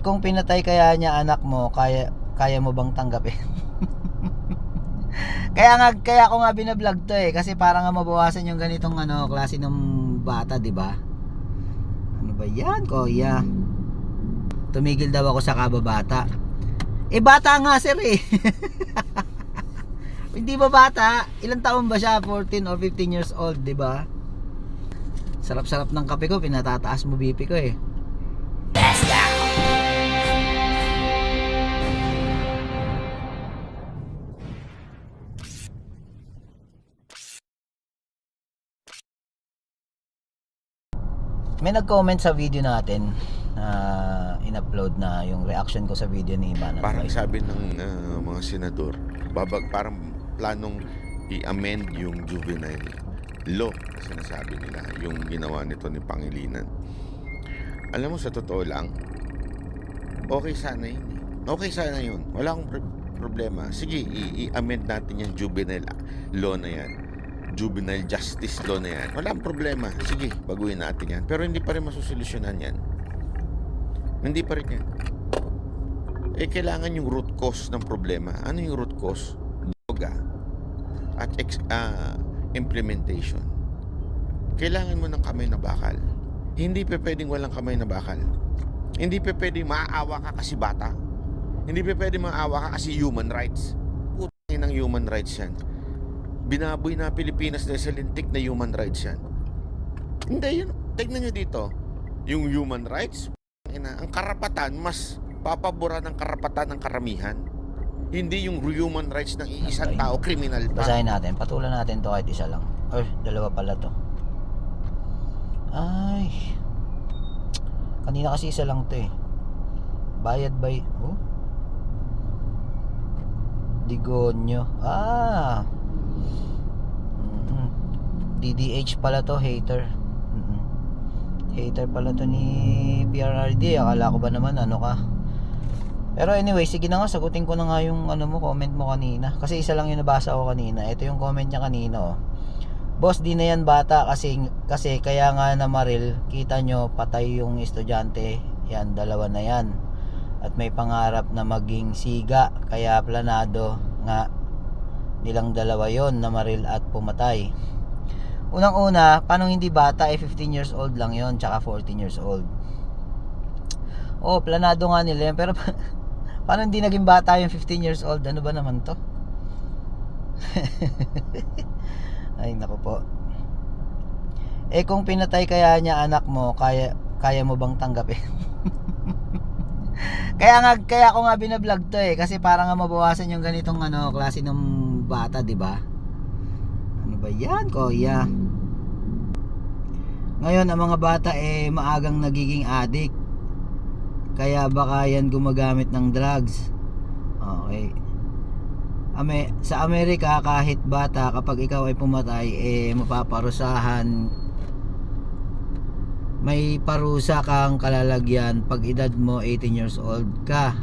Kung pinatay kaya niya anak mo, kaya mo bang tanggapin? Kaya ako nga binablog to kasi para nga mabawasan yung ganitong klase ng bata, 'di ba? Ano ba 'yan, kuya? Tumigil daw ako sa kababata. Bata nga sir Hindi ba bata? Ilang taon ba siya? 14 or 15 years old, 'di ba? Sarap-sarap ng kape ko, pinatataas mo BP ko Let's go! May nag-comment sa video natin na in-upload na yung reaction ko sa video ni Banat. Parang sabi ng mga senador, parang planong i-amend yung juvenile law na sinasabi nila, yung ginawa nito ni Pangilinan. Alam mo, sa totoo lang, okay sana yun. Okay sana yun. Wala akong problema. Sige, i-amend natin yung juvenile law na yan. Juvenile justice law na yan. Walang problema. Sige, baguhin natin yan. Pero hindi pa rin masusolusyonan yan. Hindi pa rin yan. Kailangan yung root cause ng problema. Ano yung root cause? Droga. At implementation. Kailangan mo ng kamay na bakal. Hindi pa pwedeng walang kamay na bakal. Hindi pa pwedeng maaawa ka kasi bata. Hindi pa pwedeng maaawa ka kasi human rights. Putang ng human rights yan. Binaboy na Pilipinas dahil sa lintik na human rights yan. Hindi yun. Tignan nyo dito. Yung human rights, ang karapatan, mas papabura ng karapatan ng karamihan. Hindi yung human rights ng iisang tao, kriminal pa. Basahin natin. Patulan natin to kahit isa lang. Ay, dalawa pala to. Ay. Kanina kasi isa lang to Bayad by... Oh? Digonyo. DDH pala to, hater. Hater pala to ni PRRD. Akala ko ba naman ano ka. Pero anyway, sige na nga, sagutin ko na nga yung comment mo kanina. Kasi isa lang yung nabasa ko kanina. Ito yung comment niya kanina Boss, di na yan bata kasi kaya nga na Maril, kita nyo patay yung estudyante. Yan, dalawa na yan. At may pangarap na maging siga, kaya planado nga nilang dalawa yon na Maril at pumatay. Unang-una, paano hindi bata 15 years old lang yon, tsaka 14 years old. Planado nga nila yan, pero paano hindi naging bata yung 15 years old? Ano ba naman to? Ay naku po. Kung pinatay kaya niya anak mo, kaya mo bang tanggapin? Kaya ako nga binablog to kasi para nga mabawasan yung ganitong klase ng bata, 'di ba? Ano ba 'yan, kuya? Ngayon ang mga bata maagang nagiging addict. Kaya baka yan gumagamit ng drugs. Okay. Sa Amerika, kahit bata, kapag ikaw ay pumatay, mapaparusahan. May parusa kang kalalagyan pag edad mo 18 years old ka.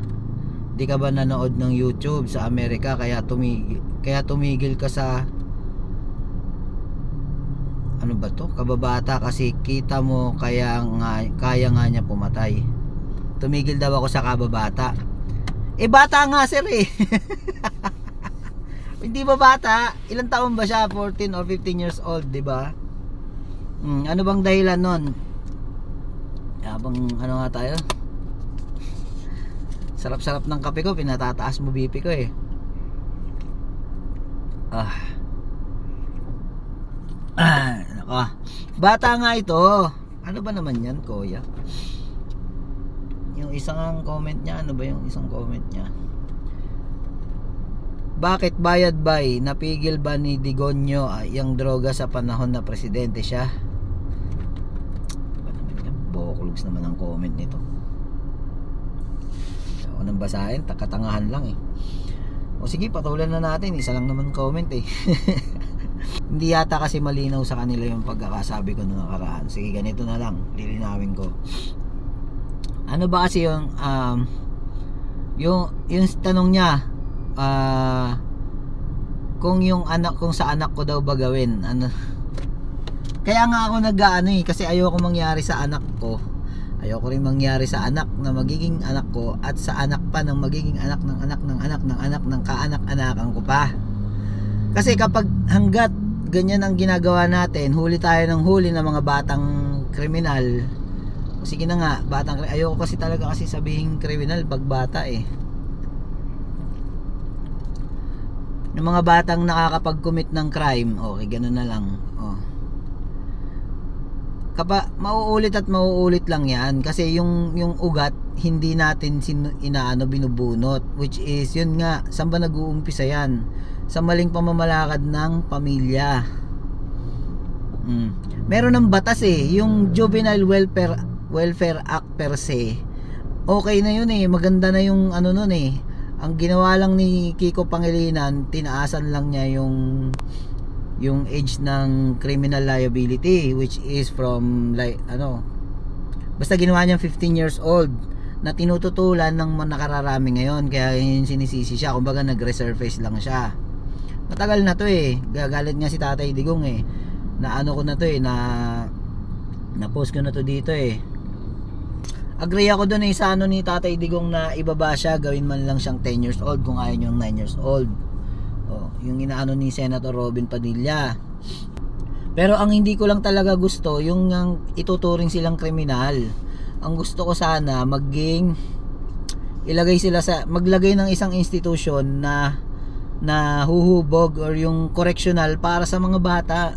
Di ka ba nanood ng YouTube sa Amerika kaya tumigil ka sa ano ba to? Kababata kasi kita mo kaya nga niya pumatay. Tumigil daw ako sa kababata. Bata nga sir Hindi ba bata? Ilang taon ba siya? 14 or 15 years old, 'di ba? Ano bang dahilan nun? Habang nga tayo? Sarap-sarap ng kape ko, pinatataas mo BP ko nako. Bata nga ito. Ano ba naman yan, kuya? Yung isang comment niya, ano ba yung isang comment niya? Bakit bayad bay? Napigil ba ni Digonyo yung droga sa panahon na presidente siya? Ba naman yan? Boklugs naman ang comment nito. Ako nang basahin, katangahan lang O sige, patulan na natin. Isa lang naman comment Hindi yata kasi malinaw sa kanila yung pagkakasabi ko nung nakaraan. Sige, ganito na lang, lilinawin ko. Ano ba kasi yung tanong niya, kung sa anak ko daw ba gawin, kaya nga ako kasi ayoko mangyari sa anak ko Ayoko rin mangyari sa anak na magiging anak ko at sa anak pa ng magiging anak ng anak ng anak ng anak ng kaanak-anakan ko pa. Kasi kapag hanggat ganyan ang ginagawa natin, huli tayo ng huli ng mga batang kriminal. Sige na nga, ayoko kasi talaga kasi sabihin kriminal pag bata eh. Yung mga batang nakakapag-commit ng crime, okay, ganun na lang. Oh. Mauulit at mauulit lang yan kasi yung ugat hindi natin binubunot, which is yun nga, saan ba nag-uumpisa yan? Sa maling pamamalakad ng pamilya. Meron ng batas eh, yung Juvenile Welfare Act per se, okay na yun eh, maganda na yung ano nun eh. Ang ginawa lang ni Kiko Pangilinan, tinaasan lang niya yung age ng criminal liability, which is from basta ginawa niya 15 years old na tinututulan ng nakararami ngayon, kaya yun sinisisi siya, kumbaga nag-resurface lang siya. Matagal na to eh, gagalit nga si Tatay Digong eh, na ano ko na to eh, na post ko na to dito eh. Agree ako dun eh sa ano ni Tatay Digong na ibaba siya, gawin man lang siyang 10 years old kung ayaw niyang 9 years old. Yung inaano ni Senator Robin Padilla. Pero ang hindi ko lang talaga gusto yung ituturing silang kriminal. Ang gusto ko sana maglagay ng isang institusyon na huhubog or yung correctional para sa mga bata.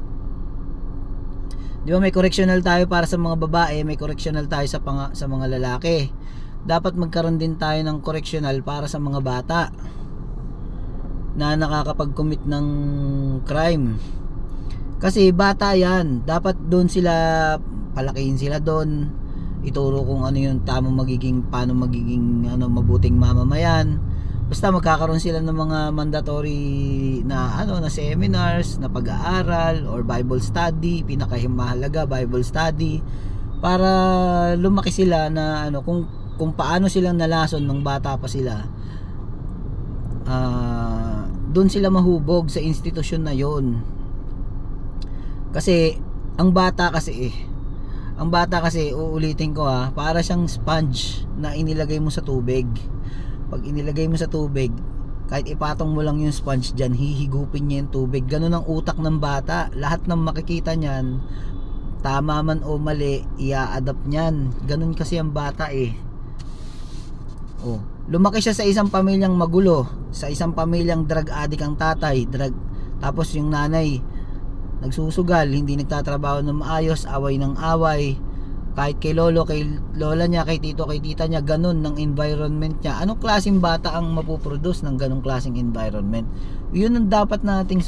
Di ba may correctional tayo para sa mga babae, may correctional tayo sa mga lalaki. Dapat magkaroon din tayo ng correctional para sa mga bata na nakakapag-commit ng crime. Kasi bata yan, dapat doon sila palakihin sila doon, ituro kung ano yung paano magiging mabuting mamamayan. Basta magkakaroon sila ng mga mandatory na seminars, na pag-aaral or Bible study, pinakamahalaga Bible study, para lumaki sila na kung paano silang nalason nung bata pa sila. Doon sila mahubog sa institusyon na yon. Kasi ang bata kasi uulitin ko para siyang sponge na inilagay mo sa tubig. Pag inilagay mo sa tubig, kahit ipatong mo lang yung sponge dyan, hihigupin niya yung tubig. Ganun ang utak ng bata. Lahat ng makikita niyan, tama man o mali, ia-adapt niyan. Ganun kasi ang bata eh. Lumaki siya sa isang pamilyang magulo, sa isang pamilyang drug addict ang tatay, tapos yung nanay nagsusugal, hindi nagtatrabaho ng maayos, away ng away, kahit kay lolo, kay lola niya, kay tito, kay tita niya, ganun ng environment niya. Anong klaseng bata ang mapuproduce ng ganung klaseng environment? Yun ang dapat nating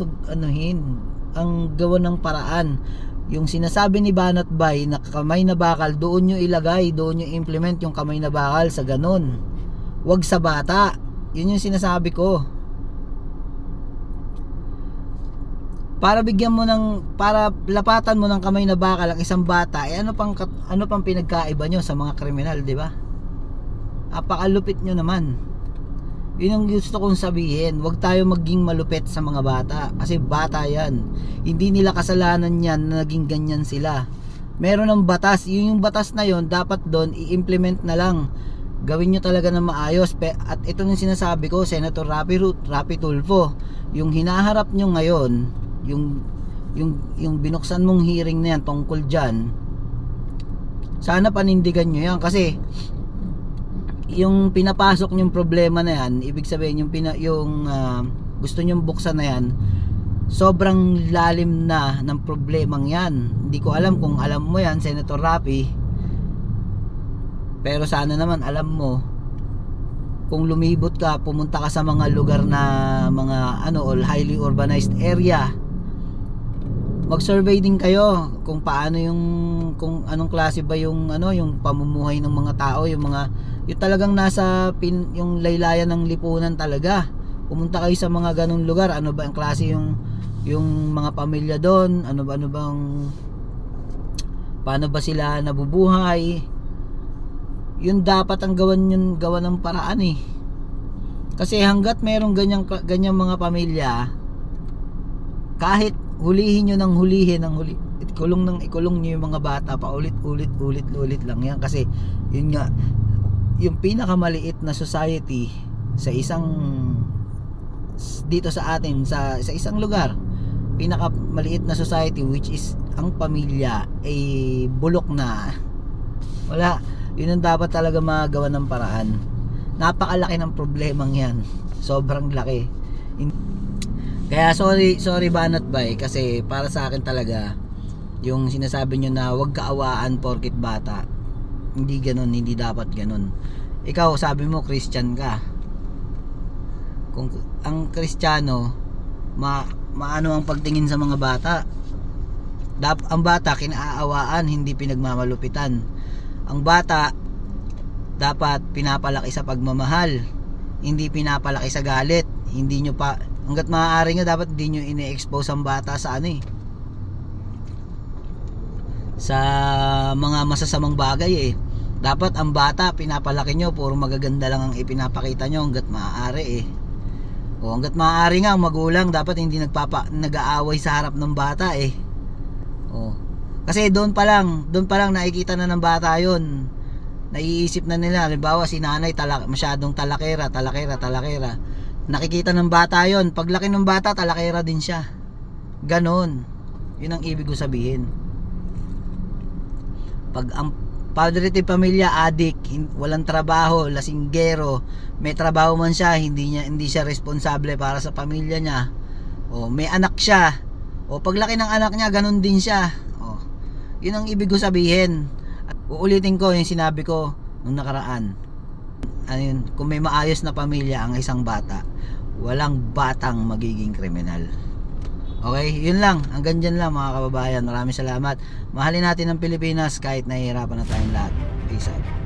ang gawa ng paraan. Yung sinasabi ni Banat Bay na kamay na bakal, doon nyo ilagay, doon nyo implement yung kamay na bakal sa ganun, wag sa bata. Yun yung sinasabi ko. Para lapatan mo ng kamay na bakal ang isang bata, ano pang pinagkaiba nyo sa mga kriminal, di ba? Apakalupit nyo naman. Yun ang gusto kong sabihin. Huwag tayo maging malupit sa mga bata, kasi bata yan. Hindi nila kasalanan yan na naging ganyan sila. Meron ng batas, yung batas na yon, dapat doon i-implement na lang. Gawin nyo talaga na maayos. At ito yung sinasabi ko, Senator Rapi Tulfo, yung hinaharap nyo ngayon, yung binuksan mong hearing na yan tungkol dyan, sana panindigan nyo yan, kasi yung pinapasok nyong problema na yan, ibig sabihin yung gusto nyong buksan na yan, sobrang lalim na ng problemang yan. Hindi ko alam kung alam mo yan, Senator Rapi, pero sana naman alam mo. Kung lumibot ka, pumunta ka sa mga lugar na mga all highly urbanized area, mag-survey din kayo kung paano kung anong klase ba yung pamumuhay ng mga tao, yung talagang nasa yung laylayan ng lipunan talaga. Pumunta kayo sa mga ganung lugar, ano ba ang klase yung mga pamilya doon, paano ba sila nabubuhay. Yun dapat ang gawan ng paraan eh. Kasi hanggat merong ganyang mga pamilya, kahit hulihin nyo ng hulihin ikulong niyo yung mga bata pa ulit lang yan, kasi yun nga yung pinakamaliit na society sa isang dito sa atin, sa isang lugar, pinakamaliit na society, which is ang pamilya, ay bulok na. Wala, yun ang dapat talaga magawa ng paraan. Napakalaki ng problemang yan, sobrang laki. Kaya sorry Banat Bay, kasi para sa akin talaga yung sinasabi nyo na huwag kaawaan porkit bata, hindi ganun, hindi dapat ganun. Ikaw sabi mo Christian ka, kung ang Kristiyano maano ang pagtingin sa mga bata. Ang bata kinaawaan, hindi pinagmamalupitan. Ang bata dapat pinapalaki sa pagmamahal, hindi pinapalaki sa galit. Hindi nyo pa, hanggat maaari nyo, dapat hindi nyo ine-expose ang bata sa sa mga masasamang bagay Dapat ang bata pinapalaki nyo, puro magaganda lang ang ipinapakita nyo hanggat maaari hanggat maaari nga ang magulang dapat hindi nag-aaway sa harap ng bata kasi doon pa lang nakikita na ng bata yon. Naiisip na nila, halimbawa si nanay masyadong talakera. Nakikita ng bata yon, paglaki ng bata talakera din siya. Ganon, yun ang ibig ko sabihin. Pag ang padre de pamilya adik, walang trabaho, lasinggero, may trabaho man siya, hindi siya responsable para sa pamilya niya, may anak siya, paglaki ng anak niya ganon din siya. Yun ang ibig ko sabihin. At uulitin ko yung sinabi ko nung nakaraan, kung may maayos na pamilya ang isang bata, walang batang magiging kriminal. Okay, yun lang. Hanggang dyan lang mga kababayan. Maraming salamat. Mahalin natin ang Pilipinas kahit nahihirapan na tayong lahat. Peace out.